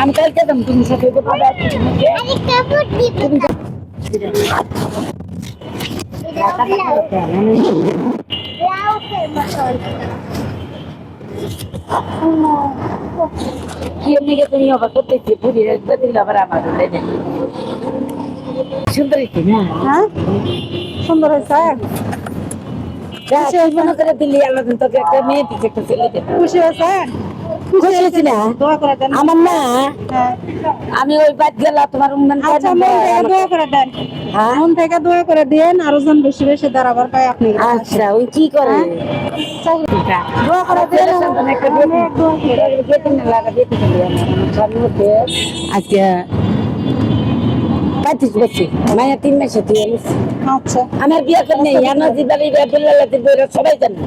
আমি কালকে দাম তুমি সাথে কি এমনি তুমি আবার করতেছি বুড়ি দিলে আবার আমার সুন্দর হয়েছে না? হ্যাঁ সুন্দর হয়েছে। মনে করে দিল্লি আলাদা তোকে একটা মেয়ে দিচ্ছে একটা ছেলে খুশি হয়েছে? খুশি হয়েছি না দোয়া করে দেন। আমার না হ্যাঁ। আমি ওই বাদ গেলাম তোমার আচ্ছা মন থেকে দোয়া করে দেন। মন থেকে দোয়া করে দেন আরো জন বেশি বেশি দাঁড়াবার পায় আপনি। আচ্ছা ওই কি করে দোয়া করে দেন। আজকে 35 বছর মায়ের 3 মাসে তুই আচ্ছা আমার বিয়ে করে নেই সবাই জানে